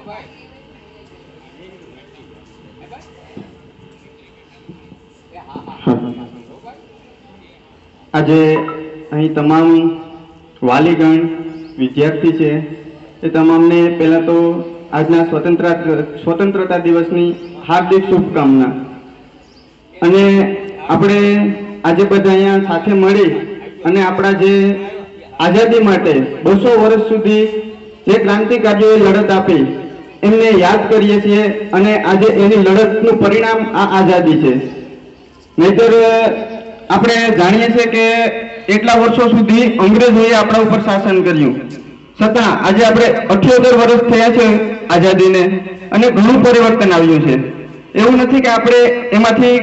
આજે અહીં તમામ વાલીગણ વિદ્યાર્થી છે એ તમામને પહેલા તો આજના સ્વતંત્રતા દિવસની હાર્દિક શુભકામના। અને આપણે આજે બધા અહીંયા સાથે મળી અને આપણા જે આઝાદી માટે 200 વર્ષ સુધી જે ક્રાંતિકારીઓએ લડત આપી એમને યાદ કરીએ છીએ અને આજે એની લડતનું પરિણામ આ આઝાદી છે। નહીતર આપણે જાણીએ છીએ કે એટલા વર્ષો સુધી અંગ્રેજોએ આપણા ઉપર શાસન કર્યું, છતાં આજે આપણે 78 વર્ષ થયા છે આઝાદીને અને ઘણું પરિવર્તન આવ્યું છે। એવું નથી કે આપણે એમાંથી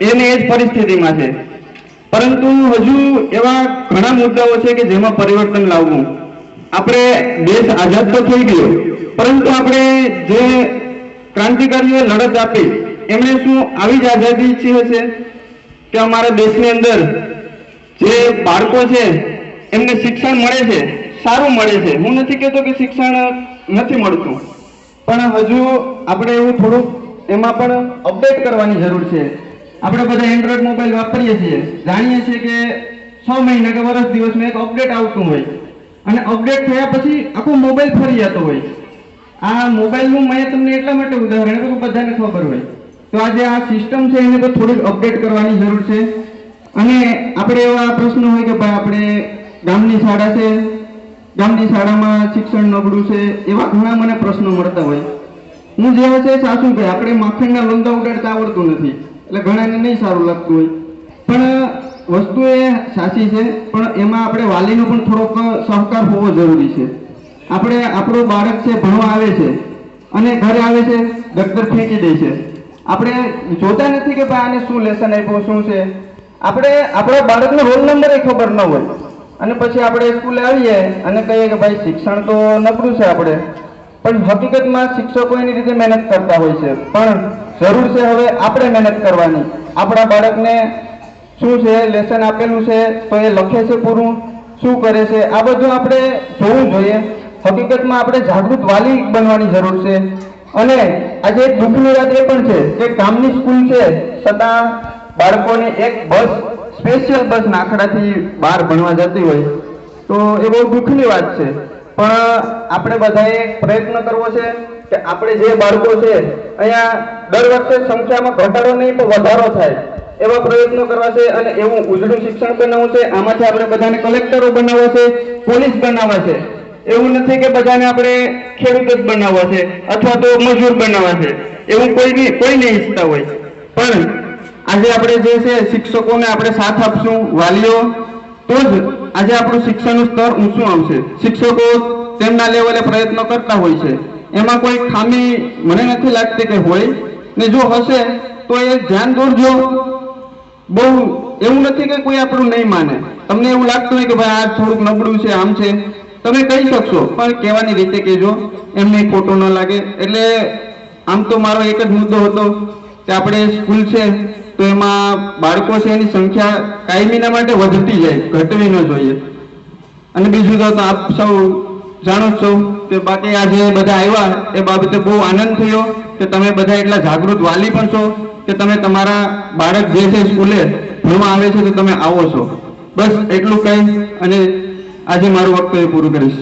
એને એ જ પરિસ્થિતિમાં છે, પરંતુ હજુ એવા ઘણા મુદ્દાઓ છે કે જેમાં પરિવર્તન લાવવું। આપણે દેશ આઝાદ તો થઈ ગયો, પરંતુ આપણે જે ક્રાંતિકારીઓએ લડત આપી એમણે શું આવી જ આઝાદી ઈચ્છી હશે કે અમારા દેશની અંદર જે બાળકો છે એમને શિક્ષણ મળે છે, સારું મળે છે। હું નથી કહેતો કે શિક્ષણ નથી મળતું, પણ હજુ આપણે એવું થોડુંક એમાં પણ અપડેટ કરવાની જરૂર છે। આપણે બધા એન્ડ્રોઈડ મોબાઈલ વાપરીએ છીએ, જાણીએ છીએ કે 6 મહિના કે વર્ષ દિવસમાં એક અપડેટ આવતું હોય અને અપડેટ થયા પછી આખો મોબાઈલ ફરી જતો હોય। આ મોબાઈલનું મેં તમને એટલા માટે ઉદાહરણ આપ્યું કે બધાને ખબર હોય, તો આજે આ સિસ્ટમ છે એને તો થોડીક અપડેટ કરવાની જરૂર છે। અને આપણે એવા પ્રશ્નો હોય કે ભાઈ આપણે ગામની શાળા છે, ગામની શાળામાં શિક્ષણ નબળું છે, એવા ઘણા મને પ્રશ્નો મળતા હોય। હું જે છે સાચું કે આપણે માખણના લોંદા ઉડાડતા આવડતું નથી, એટલે ઘણાને નહીં સારું લાગતું હોય, પણ વસ્તુ એ સાચી છે, પણ એમાં આપણે વાલીનો પણ થોડોક સહકાર હોવો જરૂરી છે। આપણે આપણું બાળક છે ભણવા આવે છે અને ઘરે આવે છે દફતર ફેંકી દે છે, આપણે જોતા નથી કે ભાઈ આને શું લેસન આપ્યું શું છે, આપણે આપણા બાળકનો રોલ નંબર એ ખબર ન હોય અને પછી આપણે સ્કૂલે આવીએ અને કહીએ કે ભાઈ શિક્ષણ તો નબળું છે આપણે, પણ હકીકતમાં શિક્ષકો એની રીતે મહેનત કરતા હોય છે, પણ જરૂર છે હવે આપણે મહેનત કરવાની। આપણા બાળકને શું છે લેસન આપેલું છે તો એ લખે છે પૂરું, શું કરે છે, આ બધું આપણે જોવું જોઈએ। હકીકતમાં આપણે જાગૃત વાલી બનવાની જરૂર છે। અને આજે એક દુઃખની વાત એ પણ છે કે ગામની સ્કૂલ છે છતાં બાળકોને એક બસ સ્પેશિયલ બસ નાખડાથી બહાર ભણવા જતી હોય, તો એ બહુ દુઃખની વાત છે। પણ આપણે બધાએ પ્રયત્ન કરવો છે કે આપણે જે બાળકો છે અહીંયા દર વખતે સંખ્યામાં ઘટાડો નહીં પણ વધારો થાય એવા પ્રયત્નો કરવા છે અને એવું ઉજળું શિક્ષણ બનાવવું છે। આમાંથી આપણે બધાને કલેક્ટરો બનાવવા છે, પોલીસ બનાવવા છે, એવું નથી કે બધાને આપણે ખેડૂત જ બનાવવા છે અથવા તો મજૂર બનાવવા છે, એવું કોઈ નહીં ઈચ્છતા હોય। પણ આજે આપણે જે છે શિક્ષકોને આપણે સાથ આપશું, વાલીઓ, તો જ આજે આપણું શિક્ષણનું સ્તર ઊંચું આવશે। શિક્ષકો તેમના લેવલે પ્રયત્નો કરતા હોય છે, એમાં કોઈ ખામી મને નથી લાગતી કે હોય, ને જો હશે તો એ ધ્યાન દોરજો। બહુ એવું નથી કે કોઈ આપણું નહીં માને, તમને એવું લાગતું હોય કે ભાઈ આ થોડુંક નબળું છે આમ છે, તમે કહી શકશો, પણ કહેવાની રીતે કહેજો, એમને ખોટો ન લાગે। એટલે આમ તો મારો એક જ મુદ્દો હતો કે આપણે સ્કૂલ છે તો એમાં બાળકો છે એની સંખ્યા કાયમીના માટે વધતી જાય, ઘટવી ન જોઈએ। અને બીજું તો આપ સૌ જાણો છો કે બાકી આજે બધા આવ્યા એ બાબતે બહુ આનંદ થયો કે તમે બધા એટલા જાગૃત વાલી પણ છો કે તમે તમારા બાળક જે છે સ્કૂલે ભણવા આવે છે તો તમે આવો છો। બસ એટલું કહી અને આજે મારું વક્તવ્ય પૂરું કરીશ।